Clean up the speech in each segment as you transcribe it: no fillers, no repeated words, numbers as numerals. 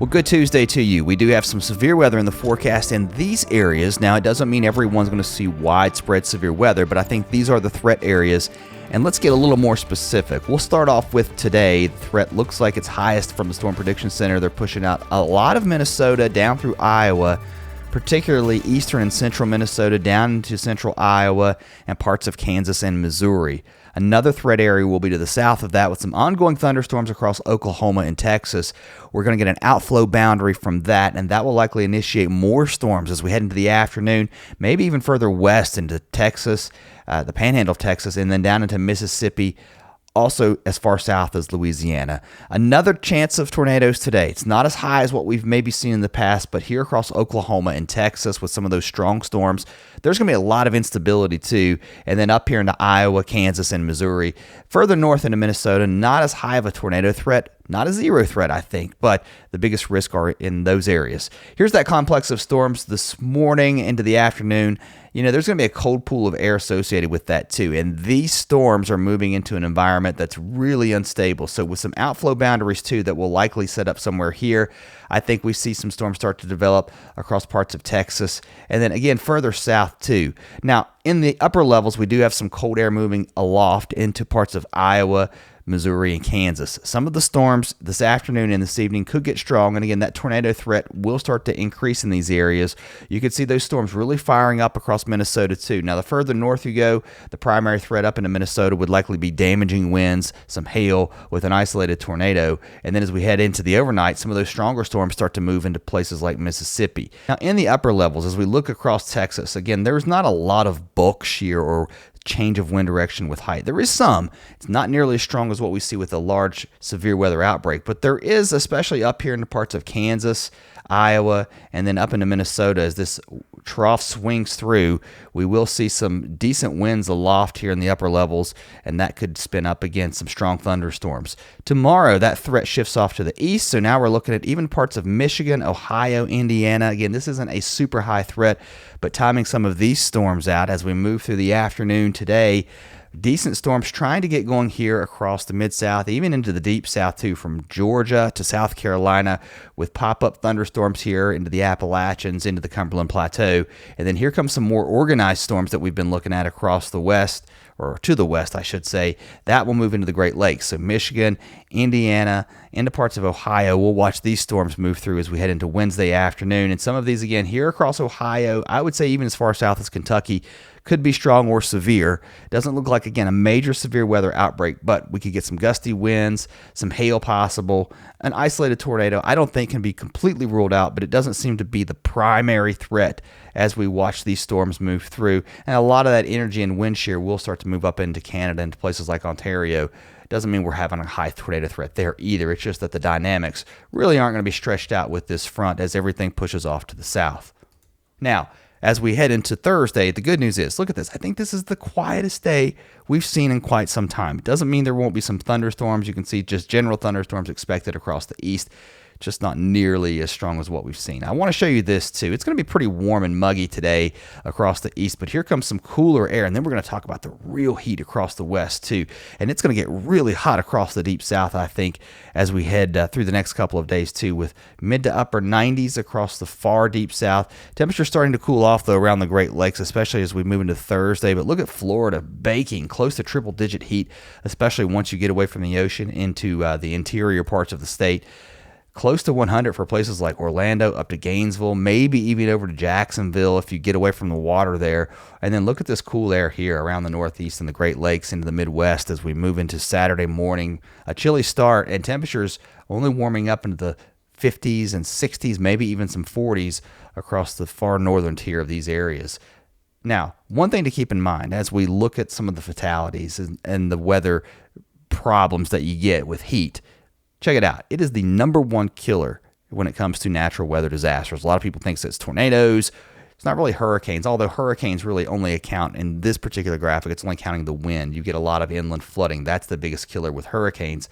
Well, good Tuesday to you. We do have some severe weather in the forecast in these areas. Now, it doesn't mean everyone's going to see widespread severe weather, but I think these are the threat areas. And let's get a little more specific. We'll start off with today. The threat looks like it's highest from the Storm Prediction Center. They're pushing out a lot of Minnesota down through Iowa, particularly eastern and central Minnesota down into central Iowa and parts of Kansas and Missouri. Another threat area will be to the south of that with some ongoing thunderstorms across Oklahoma and Texas. We're going to get an outflow boundary from that, and that will likely initiate more storms as we head into the afternoon, maybe even further west into Texas, the panhandle of Texas, and then down into Mississippi, also as far south as Louisiana. Another chance of tornadoes today. It's not as high as what we've maybe seen in the past, but here across Oklahoma and Texas with some of those strong storms, there's going to be a lot of instability too. And then up here into Iowa, Kansas, and Missouri. Further north into Minnesota, not as high of a tornado threat, not a zero threat, I think, but the biggest risk are in those areas. Here's that complex of storms this morning into the afternoon. There's going to be a cold pool of air associated with that too. And these storms are moving into an environment that's really unstable. So with some outflow boundaries too that will likely set up somewhere here, I think we see some storms start to develop across parts of Texas and then again further south too. Now, in the upper levels, we do have some cold air moving aloft into parts of Iowa, Missouri, and Kansas. Some of the storms this afternoon and this evening could get strong, and again, that tornado threat will start to increase in these areas. You could see those storms really firing up across Minnesota too. Now, the further north you go, the primary threat up into Minnesota would likely be damaging winds, some hail with an isolated tornado, and then as we head into the overnight, some of those stronger storms start to move into places like Mississippi. Now, in the upper levels, as we look across Texas, again, there's not a lot of bulk shear or change of wind direction with height. There is some. It's not nearly as strong as what we see with a large severe weather outbreak, but there is, especially up here in the parts of Kansas, Iowa, and then up into Minnesota, as this trough swings through, we will see some decent winds aloft here in the upper levels, and that could spin up again some strong thunderstorms. Tomorrow, that threat shifts off to the east, so now we're looking at even parts of Michigan, Ohio, Indiana. Again, this isn't a super high threat, but timing some of these storms out as we move through the afternoon today. Decent storms trying to get going here across the Mid-South, even into the Deep South too, from Georgia to South Carolina, with pop-up thunderstorms here into the Appalachians, into the Cumberland Plateau. And then here comes some more organized storms that we've been looking at across the west, or to the west, I should say. That will move into the Great Lakes. So Michigan, Indiana, into parts of Ohio. We'll watch these storms move through as we head into Wednesday afternoon. And some of these, again, here across Ohio, I would say even as far south as Kentucky, could be strong or severe. Doesn't look like, again, a major severe weather outbreak, but we could get some gusty winds, some hail possible. An isolated tornado, I don't think can be completely ruled out, but it doesn't seem to be the primary threat as we watch these storms move through. And a lot of that energy and wind shear will start to move up into Canada, into places like Ontario. Doesn't mean we're having a high tornado threat there either. It's just that the dynamics really aren't going to be stretched out with this front as everything pushes off to the south. Now, as we head into Thursday, the good news is, look at this. I think this is the quietest day we've seen in quite some time. It doesn't mean there won't be some thunderstorms. You can see just general thunderstorms expected across the east, just not nearly as strong as what we've seen. I want to show you this too. It's going to be pretty warm and muggy today across the east, but here comes some cooler air, and then we're going to talk about the real heat across the west too. And it's going to get really hot across the deep south, I think, as we head through the next couple of days too, with mid to upper 90s across the far deep south. Temperatures starting to cool off though around the Great Lakes, especially as we move into Thursday. But look at Florida baking close to triple digit heat, especially once you get away from the ocean into the interior parts of the state. Close to 100 for places like Orlando, up to Gainesville, maybe even over to Jacksonville if you get away from the water there. And then look at this cool air here around the Northeast and the Great Lakes into the Midwest as we move into Saturday morning. A chilly start, and temperatures only warming up into the 50s and 60s, maybe even some 40s across the far northern tier of these areas. Now, one thing to keep in mind as we look at some of the fatalities and the weather problems that you get with heat, check it out. It is the number one killer when it comes to natural weather disasters. A lot of people think it's tornadoes. It's not really hurricanes, although hurricanes really only account in this particular graphic. It's only counting the wind. You get a lot of inland flooding. That's the biggest killer with hurricanes.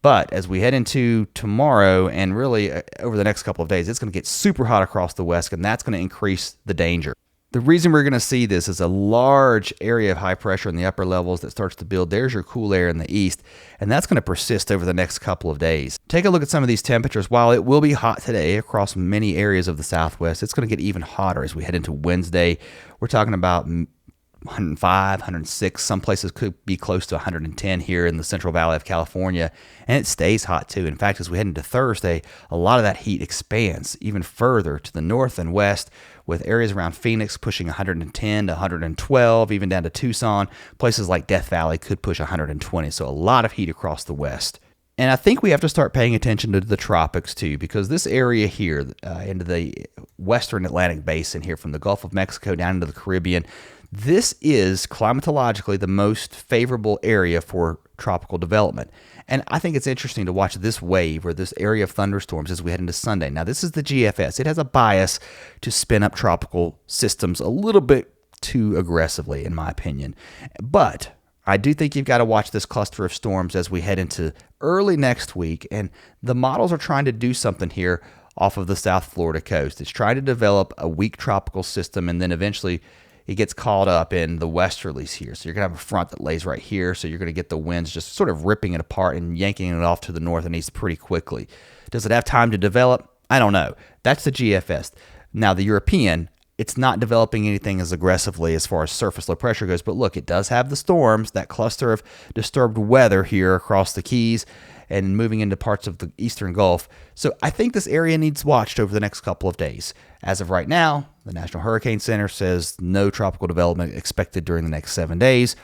But as we head into tomorrow and really over the next couple of days, it's going to get super hot across the west, and that's going to increase the danger. The reason we're going to see this is a large area of high pressure in the upper levels that starts to build. There's your cool air in the east, and that's going to persist over the next couple of days. Take a look at some of these temperatures. While it will be hot today across many areas of the southwest, it's going to get even hotter as we head into Wednesday. We're talking about 105, 106. Some places could be close to 110 here in the Central Valley of California, and it stays hot too. In fact, as we head into Thursday, a lot of that heat expands even further to the north and west, with areas around Phoenix pushing 110 to 112, even down to Tucson. Places like Death Valley could push 120, so a lot of heat across the west. And I think we have to start paying attention to the tropics too, because this area here, into the western Atlantic basin here from the Gulf of Mexico down into the Caribbean, this is climatologically the most favorable area for tropical development. And I think it's interesting to watch this wave or this area of thunderstorms as we head into Sunday. Now, this is the GFS. It has a bias to spin up tropical systems a little bit too aggressively, in my opinion. But I do think you've got to watch this cluster of storms as we head into early next week. And the models are trying to do something here off of the South Florida coast. It's trying to develop a weak tropical system, and then eventually it gets caught up in the westerlies here. So you're going to have a front that lays right here. So you're going to get the winds just sort of ripping it apart and yanking it off to the north and east pretty quickly. Does it have time to develop? I don't know. That's the GFS. Now, the European, it's not developing anything as aggressively as far as surface low pressure goes. But look, it does have the storms, that cluster of disturbed weather here across the Keys and moving into parts of the eastern Gulf. So I think this area needs watched over the next couple of days. As of right now, the National Hurricane Center says no tropical development expected during the next 7 days.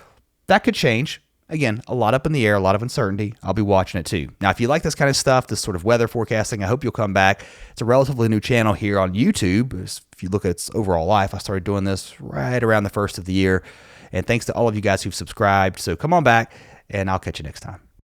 That could change. Again, a lot up in the air, a lot of uncertainty. I'll be watching it too. Now, if you like this kind of stuff, this sort of weather forecasting, I hope you'll come back. It's a relatively new channel here on YouTube. If you look at its overall life, I started doing this right around the first of the year. And thanks to all of you guys who've subscribed. So come on back, and I'll catch you next time.